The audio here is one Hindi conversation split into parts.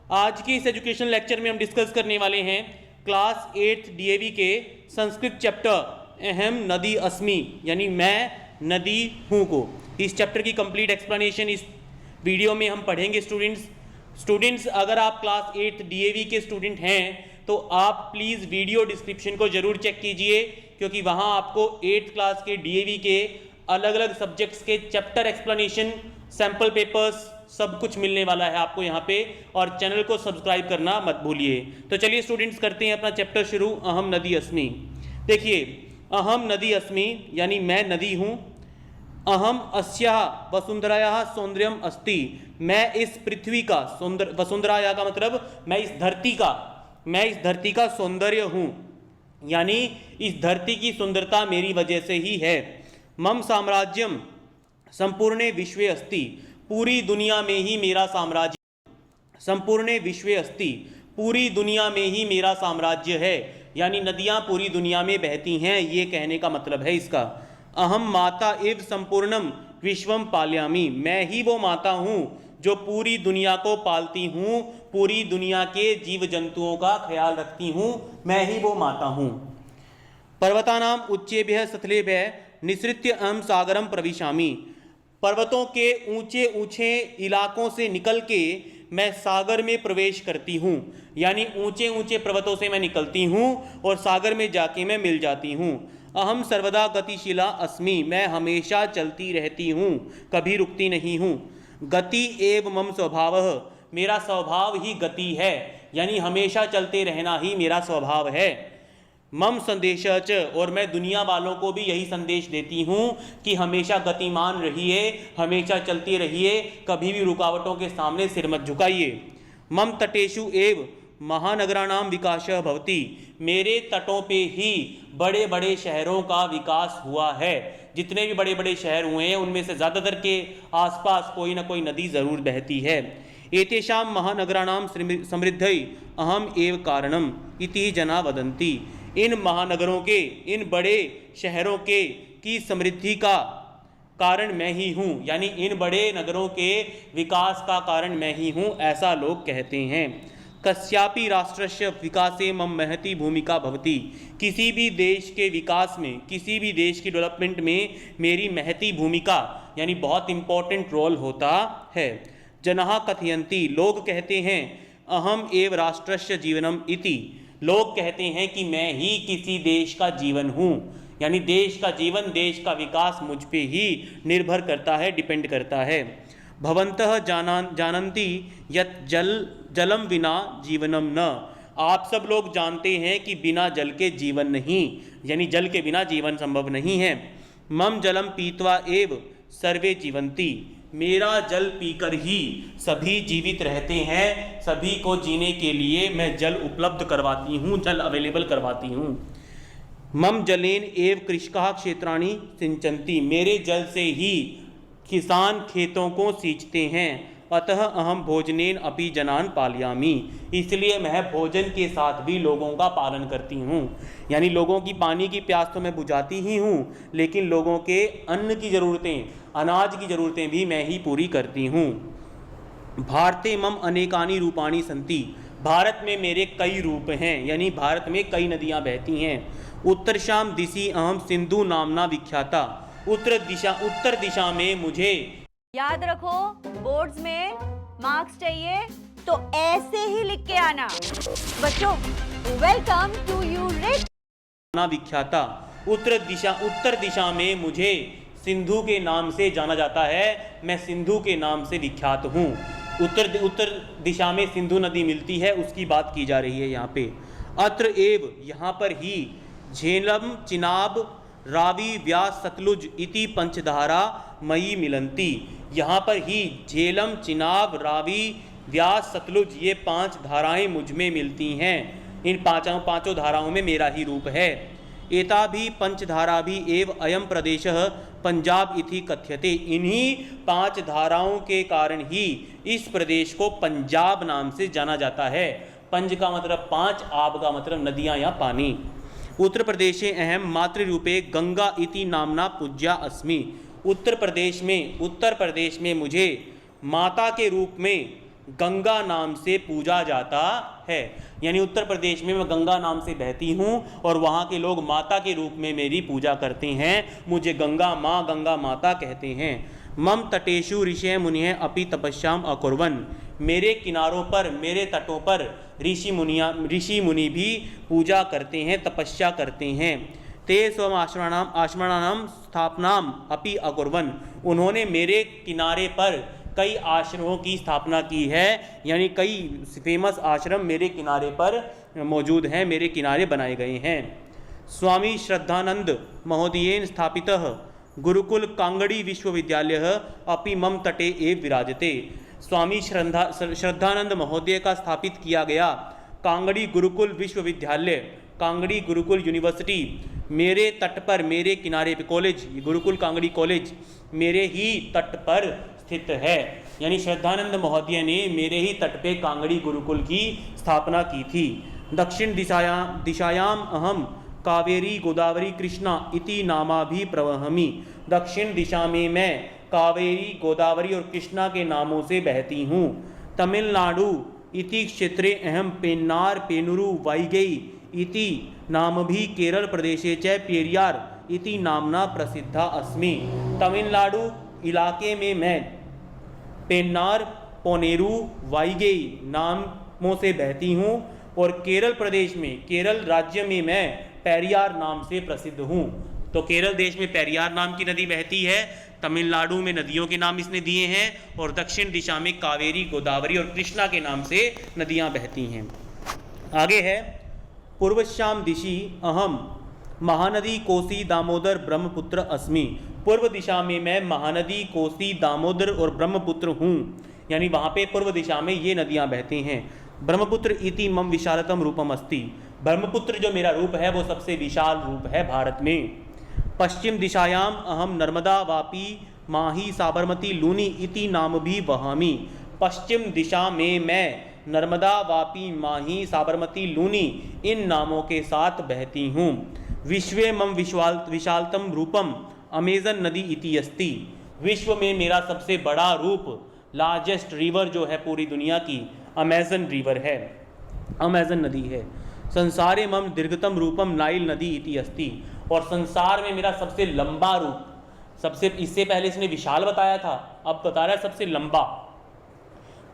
आज के इस एजुकेशन लेक्चर में हम डिस्कस करने वाले हैं क्लास 8 डीएवी के संस्कृत चैप्टर अहम नदी अस्मि यानी मैं नदी हूँ को। इस चैप्टर की कंप्लीट एक्सप्लेनेशन इस वीडियो में हम पढ़ेंगे। स्टूडेंट्स अगर आप क्लास 8 डीएवी के स्टूडेंट हैं तो आप प्लीज़ वीडियो डिस्क्रिप्शन को ज़रूर चेक कीजिए, क्योंकि वहाँ आपको 8th क्लास के डीएवी के अलग अलग सब्जेक्ट्स के चैप्टर एक्सप्लेनेशन, सैम्पल पेपर्स सब कुछ मिलने वाला है आपको यहाँ पे। और चैनल को सब्सक्राइब करना मत भूलिए। तो चलिए स्टूडेंट्स करते हैं अपना चैप्टर शुरू। अहम नदी अस्मि। देखिए, अहम नदी अस्मि यानी मैं नदी हूँ। अहम अस्याः वसुंधरायाः सौंदर्यम अस्ति, मैं इस पृथ्वी का सौंदर्य, वसुंधराया का मतलब मैं इस धरती का सौंदर्य हूँ, यानी इस धरती की सुंदरता मेरी वजह से ही है। मम साम्राज्यम संपूर्णे विश्वे अस्ति, पूरी दुनिया में ही मेरा साम्राज्य, संपूर्णे विश्वे अस्ति पूरी दुनिया में ही मेरा साम्राज्य है, यानी नदियाँ पूरी दुनिया में बहती हैं, ये कहने का मतलब है इसका। अहम माता इव संपूर्णम विश्वम पालयामि, मैं ही वो माता हूँ जो पूरी दुनिया को पालती हूँ, पूरी दुनिया के जीव जंतुओं का ख्याल रखती हूँ, मैं ही वो माता हूँ। पर्वतानाम उच्चेभ्यः सथलेभ्यः निसृत्य अहम सागरम प्रविशामि, पर्वतों के ऊंचे ऊंचे इलाकों से निकल के मैं सागर में प्रवेश करती हूँ, यानी ऊंचे ऊंचे पर्वतों से मैं निकलती हूँ और सागर में जाके मैं मिल जाती हूँ। अहम सर्वदा गतिशीला अस्मि, मैं हमेशा चलती रहती हूँ, कभी रुकती नहीं हूँ। गति एव मम स्वभावः, मेरा स्वभाव ही गति है, यानी हमेशा चलते रहना ही मेरा स्वभाव है। मम संदेश च, और मैं दुनिया वालों को भी यही संदेश देती हूँ कि हमेशा गतिमान रहिए, हमेशा चलते रहिए, कभी भी रुकावटों के सामने सिर मत झुकाइए। मम तटेषु एव महानगराणाम विकासः भवति, मेरे तटों पे ही बड़े बड़े शहरों का विकास हुआ है। जितने भी बड़े बड़े शहर हुए हैं उनमें से ज़्यादातर के आसपास कोई ना कोई नदी ज़रूर बहती है। एतेषां महानगराणाम समृद्धै अहम एव कारणम इति जना वदन्ति, इन महानगरों के, इन बड़े शहरों के की समृद्धि का कारण मैं ही हूँ, यानी इन बड़े नगरों के विकास का कारण मैं ही हूँ, ऐसा लोग कहते हैं। कस्यापि राष्ट्रस्य विकासे मम महती भूमिका भवति, किसी भी देश के विकास में, किसी भी देश की डेवलपमेंट में मेरी महती भूमिका यानी बहुत इंपॉर्टेंट रोल होता है। जनाः कथयन्ति, लोग कहते हैं, अहम एव राष्ट्रस्य जीवनम इति, लोग कहते हैं कि मैं ही किसी देश का जीवन हूँ, यानी देश का जीवन, देश का विकास मुझ पे ही निर्भर करता है, डिपेंड करता है। भवन्तः जानन्ति यत् जलम बिना जीवनम न, आप सब लोग जानते हैं कि बिना जल के जीवन नहीं, यानी जल के बिना जीवन संभव नहीं है। मम जलम पीत्वा एव सर्वे जीवन्ति, मेरा जल पीकर ही सभी जीवित रहते हैं, सभी को जीने के लिए मैं जल उपलब्ध करवाती हूँ, जल अवेलेबल करवाती हूँ। मम जलेन एव कृषकाः क्षेत्राणि सिंचन्ति, मेरे जल से ही किसान खेतों को सींचते हैं। अतः अहम भोजनेन अपि जनान पालयामि, इसलिए मैं भोजन के साथ भी लोगों का पालन करती हूँ, यानी लोगों की पानी की प्यास तो मैं बुझाती ही हूँ, लेकिन लोगों के अन्न की ज़रूरतें, अनाज की ज़रूरतें भी मैं ही पूरी करती हूँ। भारते मम अनेकानि रूपाणि सन्ति, भारत में मेरे कई रूप हैं, यानी भारत में कई नदियाँ बहती हैं। उत्तरशाम दिशि अहम सिंधु नामना विख्याता, उत्तर दिशा में मुझे, याद रखो बोर्ड्स में मार्क्स चाहिए तो ऐसे ही लिख के आना। बच्चों, वेलकम टू यू रिच विख्याता, उत्तर दिशा में मुझे सिंधु के नाम से जाना जाता है, मैं सिंधु के नाम से विख्यात हूँ। उत्तर दिशा में सिंधु नदी मिलती है, उसकी बात की जा रही है यहाँ पे। अत्र एव, यहाँ पर ही, झेलम चिनाब रावी व्यास सतलुज इति पंचधारा मई मिलंती, यहाँ पर ही झेलम चिनाब रावी व्यास सतलुज ये 5 धाराएं मुझ में मिलती हैं। इन पांचों धाराओं में मेरा ही रूप है। एता भी पंचधारा भी एव अयम प्रदेशः पंजाब इति कथ्यते, इन्हीं 5 धाराओं के कारण ही इस प्रदेश को पंजाब नाम से जाना जाता है। पंज का मतलब 5, आब का मतलब नदियाँ या पानी। उत्तर प्रदेशे अहम मातृरूपे गंगा इति नामना पूज्या अस्मि, उत्तर प्रदेश में मुझे माता के रूप में गंगा नाम से पूजा जाता है। यानी उत्तर प्रदेश में मैं गंगा नाम से बहती हूँ और वहाँ के लोग माता के रूप में मेरी पूजा करते हैं, मुझे गंगा माँ, गंगा माता कहते हैं। मम तटेषु ऋषय मुनिः अपि तपस्याम अकुर्वन्, मेरे किनारों पर, मेरे तटों पर ऋषि मुनि भी पूजा करते हैं, तपस्या करते हैं। ते स्वम आश्रमाणाम स्थापनाम अपि अकुर्वन्, उन्होंने मेरे किनारे पर कई आश्रमों की स्थापना की है, यानी कई फेमस आश्रम मेरे किनारे पर मौजूद हैं, मेरे किनारे बनाए गए हैं। स्वामी श्रद्धानंद महोदयेन स्थापितः गुरुकुल कांगड़ी विश्वविद्यालय अपि मम तटे एव विराजते, स्वामी श्रद्धानंद महोदय का स्थापित किया गया कांगड़ी गुरुकुल विश्वविद्यालय, कांगड़ी गुरुकुल यूनिवर्सिटी मेरे तट पर, मेरे किनारे पे, कॉलेज गुरुकुल कांगड़ी कॉलेज मेरे ही तट पर स्थित है। यानी श्रद्धानंद महोदय ने मेरे ही तट पे कांगड़ी गुरुकुल की स्थापना की थी। दक्षिण दिशायाम अहम कावेरी गोदावरी कृष्णा इति नामा भी प्रवहमी, दक्षिण दिशा में मैं कावेरी गोदावरी और कृष्णा के नामों से बहती हूँ। तमिलनाडु इति क्षेत्रे अहम पेन्नार पेनुरु वैगई इति नाम भी केरल प्रदेशे च पेरियार इति नामना प्रसिद्धा अस्मि, तमिलनाडु इलाके में मैं पेन्नार पोनेरू वाइगेई नामों से बहती हूँ और केरल प्रदेश में, केरल राज्य में मैं पेरियार नाम से प्रसिद्ध हूँ। तो केरल देश में पेरियार नाम की नदी बहती है, तमिलनाडु में नदियों के नाम इसने दिए हैं और दक्षिण दिशा में कावेरी गोदावरी और कृष्णा के नाम से नदियाँ बहती हैं। आगे है पूर्वश्याम दिशि अहम महानदी कोसी दामोदर ब्रह्मपुत्र अस्मि, पूर्व दिशा में मैं महानदी कोसी दामोदर और ब्रह्मपुत्र हूँ, यानी वहाँ पे पूर्व दिशा में ये नदियाँ बहती हैं। ब्रह्मपुत्र इति मम विशालतम रूपम अस्ति, ब्रह्मपुत्र जो मेरा रूप है वो सबसे विशाल रूप है भारत में। पश्चिम दिशायाम अहम नर्मदा वापी माही साबरमती लूनी इति नाम भी वहामी, पश्चिम दिशा में मैं नर्मदा वापी माही साबरमती लूनी इन नामों के साथ बहती हूँ। विश्वे मम विशालतम रूपम अमेजन नदी इति अस्ति, विश्व में मेरा सबसे बड़ा रूप, लार्जेस्ट रिवर जो है पूरी दुनिया की, अमेजन रिवर है, अमेजन नदी है। संसारे मम दीर्घतम रूपम नाइल नदी इति अस्ति, और संसार में मेरा सबसे लंबा रूप, सबसे, इससे पहले इसने विशाल बताया था, अब बता रहा है सबसे लंबा,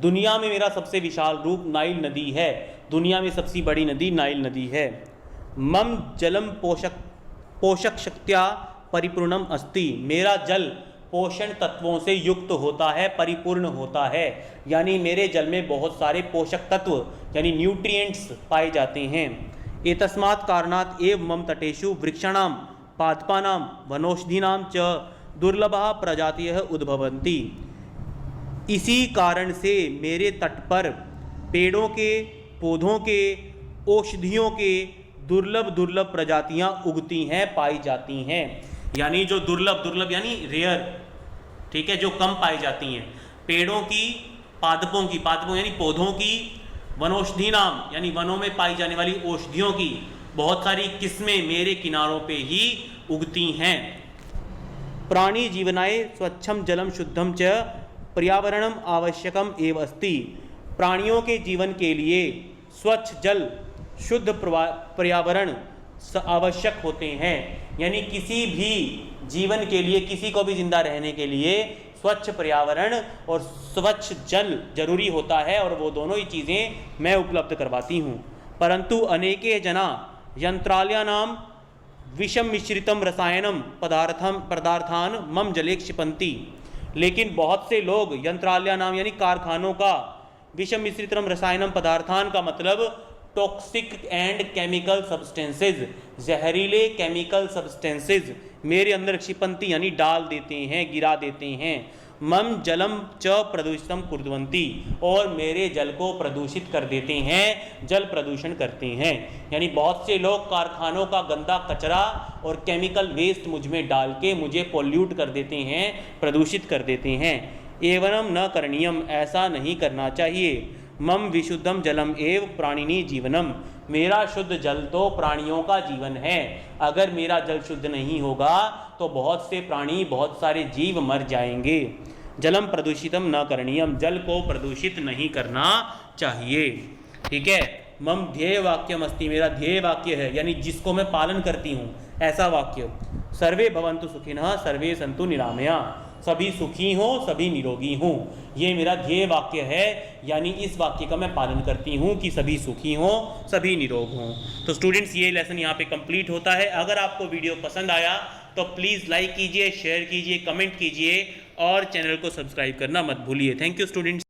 दुनिया में मेरा सबसे विशाल रूप नाइल नदी है, दुनिया में सबसे बड़ी नदी नाइल नदी है। मम जलम पोषक शक्त्या परिपूर्णम अस्ति, मेरा जल पोषण तत्वों से युक्त होता है, परिपूर्ण होता है, यानी मेरे जल में बहुत सारे पोषक तत्व यानी न्यूट्रिएंट्स पाए जाते हैं। एतस्मात् कारणात् एव मम तटेषु वृक्षाणां पादपानां वनौषधीनां च दुर्लभा प्रजातियः उद्भवन्ति, इसी कारण से मेरे तट पर पेड़ों के, पौधों के, औषधियों के दुर्लभ प्रजातियां उगती हैं, पाई जाती हैं। यानी जो दुर्लभ यानी रेयर, ठीक है, जो कम पाई जाती हैं। पेड़ों की, पादपों यानी पौधों की, वनौषधि नाम यानी वनों में पाई जाने वाली औषधियों की बहुत सारी किस्में मेरे किनारों पे ही उगती हैं। प्राणी जीवनाय स्वच्छम जलम शुद्धम च पर्यावरणम आवश्यकम एव अस्ति, प्राणियों के जीवन के लिए स्वच्छ जल, शुद्ध पर्यावरण आवश्यक होते हैं। यानी किसी भी जीवन के लिए, किसी को भी जिंदा रहने के लिए स्वच्छ पर्यावरण और स्वच्छ जल जरूरी होता है, और वो दोनों ही चीज़ें मैं उपलब्ध करवाती हूँ। परंतु अनेके जना यंत्रालयानां विषम मिश्रितम रसायनम पदार्थान मम जले क्षिपन्ति, लेकिन बहुत से लोग यंत्रालय नाम यानी कारखानों का, विषम मिश्रितम रसायनम पदार्थान का मतलब टॉक्सिक एंड केमिकल सब्सटेंसेज, जहरीले केमिकल सब्सटेंसेज मेरे अंदर क्षिपन्ति यानी डाल देते हैं, गिरा देते हैं। मम जलम च प्रदूषितम कुर्वन्ति, और मेरे जल को प्रदूषित कर देते हैं, जल प्रदूषण करते हैं। यानी बहुत से लोग कारखानों का गंदा कचरा और केमिकल वेस्ट मुझ में डाल के मुझे पोल्यूट कर देते हैं, प्रदूषित कर देते हैं। एवं न करणीयम, ऐसा नहीं करना चाहिए। मम विशुद्धम जलम एव प्राणिनी जीवनम, मेरा शुद्ध जल तो प्राणियों का जीवन है। अगर मेरा जल शुद्ध नहीं होगा तो बहुत से प्राणी, बहुत सारे जीव मर जाएंगे। जलम प्रदूषितम न करणीयम, जल को प्रदूषित नहीं करना चाहिए। ठीक है। मम ध्येय वाक्यम अस्ति, मेरा ध्येय वाक्य है, यानी जिसको मैं पालन करती हूँ, ऐसा वाक्य। सर्वे भवन्तु सुखिनः सर्वे सन्तु निरामया, सभी सुखी हो सभी निरोगी हों, ये मेरा ध्येय वाक्य है, यानी इस वाक्य का मैं पालन करती हूँ कि सभी सुखी हों सभी निरोग हों। तो स्टूडेंट्स ये लेसन यहाँ पे कंप्लीट होता है। अगर आपको वीडियो पसंद आया तो प्लीज़ लाइक कीजिए, शेयर कीजिए, कमेंट कीजिए और चैनल को सब्सक्राइब करना मत भूलिए। Thank you students.